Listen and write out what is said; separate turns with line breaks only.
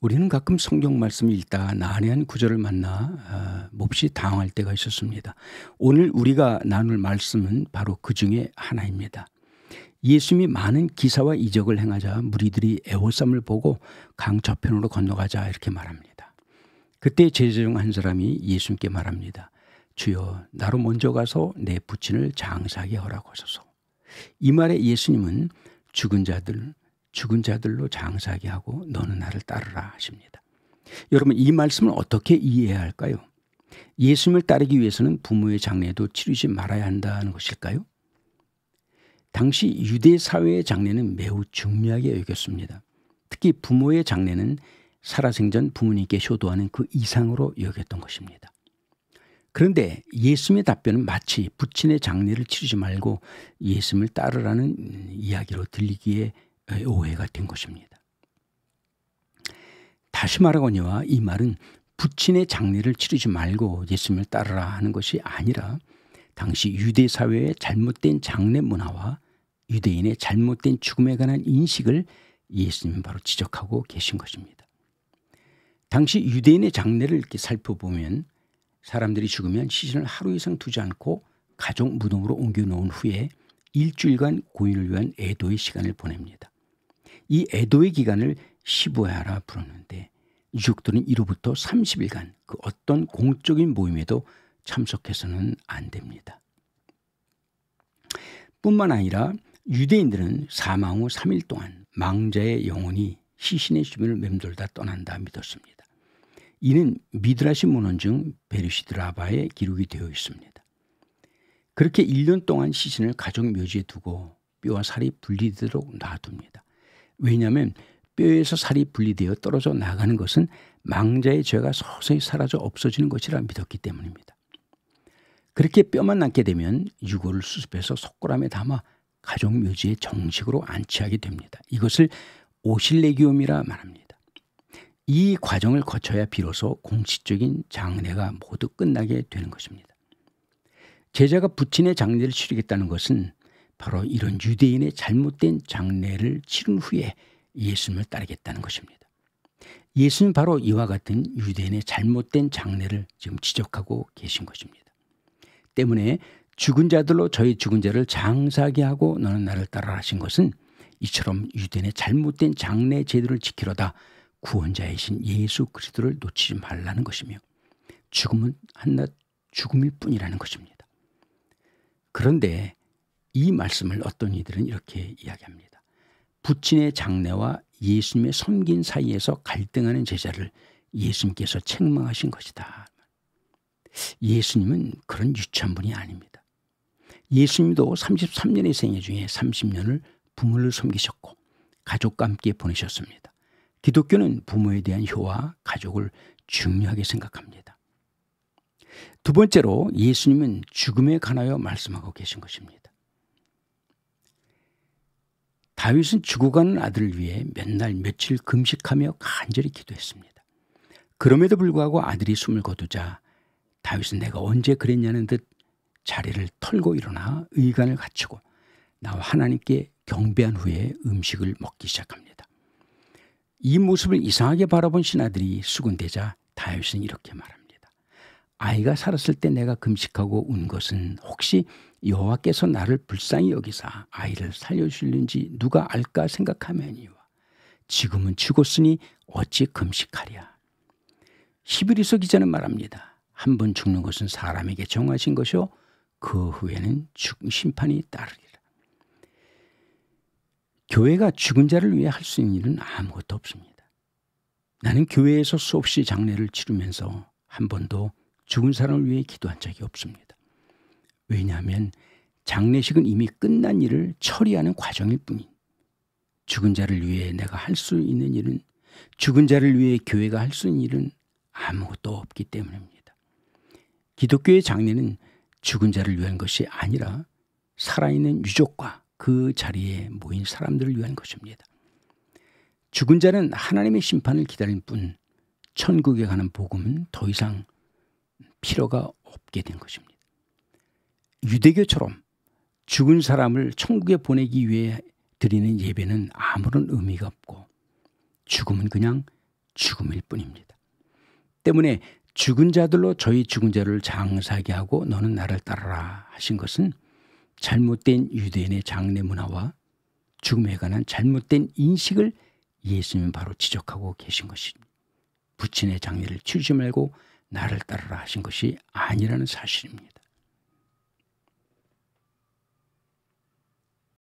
우리는 가끔 성경 말씀을 읽다가 난해한 구절을 만나 몹시 당황할 때가 있었습니다. 오늘 우리가 나눌 말씀은 바로 그 중에 하나입니다. 예수님이 많은 기사와 이적을 행하자 무리들이 애워쌈을 보고 강 저편으로 건너가자 이렇게 말합니다. 그때 제자 중 한 사람이 예수님께 말합니다. 주여, 나로 먼저 가서 내 부친을 장사하게 허락하소서. 이 말에 예수님은 죽은 자들로 장사하게 하고 너는 나를 따르라 하십니다. 여러분, 이 말씀을 어떻게 이해해야 할까요? 예수님을 따르기 위해서는 부모의 장례도 치르지 말아야 한다는 것일까요? 당시 유대 사회의 장례는 매우 중요하게 여겼습니다. 특히 부모의 장례는 살아생전 부모님께 효도하는 그 이상으로 여겼던 것입니다. 그런데 예수님의 답변은 마치 부친의 장례를 치르지 말고 예수님을 따르라는 이야기로 들리기에 오해가 된 것입니다. 다시 말하거니와 이 말은 부친의 장례를 치르지 말고 예수님을 따르라 하는 것이 아니라 당시 유대 사회의 잘못된 장례 문화와 유대인의 잘못된 죽음에 관한 인식을 예수님은 바로 지적하고 계신 것입니다. 당시 유대인의 장례를 이렇게 살펴보면 사람들이 죽으면 시신을 하루 이상 두지 않고 가족 무덤으로 옮겨놓은 후에 일주일간 고인을 위한 애도의 시간을 보냅니다. 이 애도의 기간을 시부야라 부르는데 유족들은 이로부터 30일간 그 어떤 공적인 모임에도 참석해서는 안 됩니다. 뿐만 아니라 유대인들은 사망 후 3일 동안 망자의 영혼이 시신의 주변을 맴돌다 떠난다 믿었습니다. 이는 미드라시 문헌 중 베르시드 라바에 기록이 되어 있습니다. 그렇게 1년 동안 시신을 가족 묘지에 두고 뼈와 살이 분리되도록 놔둡니다. 왜냐하면 뼈에서 살이 분리되어 떨어져 나가는 것은 망자의 죄가 서서히 사라져 없어지는 것이라 믿었기 때문입니다. 그렇게 뼈만 남게 되면 유골을 수습해서 석고람에 담아 가족 묘지에 정식으로 안치하게 됩니다. 이것을 오실레기움이라 말합니다. 이 과정을 거쳐야 비로소 공식적인 장례가 모두 끝나게 되는 것입니다. 제자가 부친의 장례를 치르겠다는 것은 바로 이런 유대인의 잘못된 장례를 치른 후에 예수님을 따르겠다는 것입니다. 예수는 바로 이와 같은 유대인의 잘못된 장례를 지금 지적하고 계신 것입니다. 때문에 죽은 자들로 저희 죽은 자를 장사하게 하고 너는 나를 따르라 하신 것은 이처럼 유대인의 잘못된 장례 제도를 지키려다 구원자이신 예수 그리스도를 놓치지 말라는 것이며 죽음은 한낱 죽음일 뿐이라는 것입니다. 그런데 이 말씀을 어떤 이들은 이렇게 이야기합니다. 부친의 장례와 예수님의 섬긴 사이에서 갈등하는 제자를 예수님께서 책망하신 것이다. 예수님은 그런 유치한 분이 아닙니다. 예수님도 33년의 생애 중에 30년을 부모를 섬기셨고 가족과 함께 보내셨습니다. 기독교는 부모에 대한 효와 가족을 중요하게 생각합니다. 두 번째로 예수님은 죽음에 관하여 말씀하고 계신 것입니다. 다윗은 죽어가는 아들을 위해 몇 날 며칠 금식하며 간절히 기도했습니다. 그럼에도 불구하고 아들이 숨을 거두자 다윗은 내가 언제 그랬냐는 듯 자리를 털고 일어나 의관을 갖추고 나와 하나님께 경배한 후에 음식을 먹기 시작합니다. 이 모습을 이상하게 바라본 신하들이 수군대자 다윗은 이렇게 말합니다. 아이가 살았을 때 내가 금식하고 운 것은 혹시 여호와께서 나를 불쌍히 여기사 아이를 살려주실는지 누가 알까 생각하면이와 지금은 죽었으니 어찌 금식하랴. 히브리서 기자는 말합니다. 한 번 죽는 것은 사람에게 정하신 것이요 그 후에는 심판이 따르리라. 교회가 죽은 자를 위해 할 수 있는 일은 아무것도 없습니다. 나는 교회에서 수없이 장례를 치르면서 한 번도 죽은 사람을 위해 기도한 적이 없습니다. 왜냐하면 장례식은 이미 끝난 일을 처리하는 과정일 뿐인 죽은 자를 위해 내가 할 수 있는 일은 죽은 자를 위해 교회가 할 수 있는 일은 아무것도 없기 때문입니다. 기독교의 장례는 죽은 자를 위한 것이 아니라 살아있는 유족과 그 자리에 모인 사람들을 위한 것입니다. 죽은 자는 하나님의 심판을 기다릴 뿐 천국에 가는 복음은 더 이상 필요가 없게 된 것입니다. 유대교처럼 죽은 사람을 천국에 보내기 위해 드리는 예배는 아무런 의미가 없고 죽음은 그냥 죽음일 뿐입니다. 때문에 죽은 자들로 저희 죽은 자를 장사하게 하고 너는 나를 따르라 하신 것은 잘못된 유대인의 장례 문화와 죽음에 관한 잘못된 인식을 예수님은 바로 지적하고 계신 것입니다. 부친의 장례를 치르지 말고 나를 따르라 하신 것이 아니라는 사실입니다.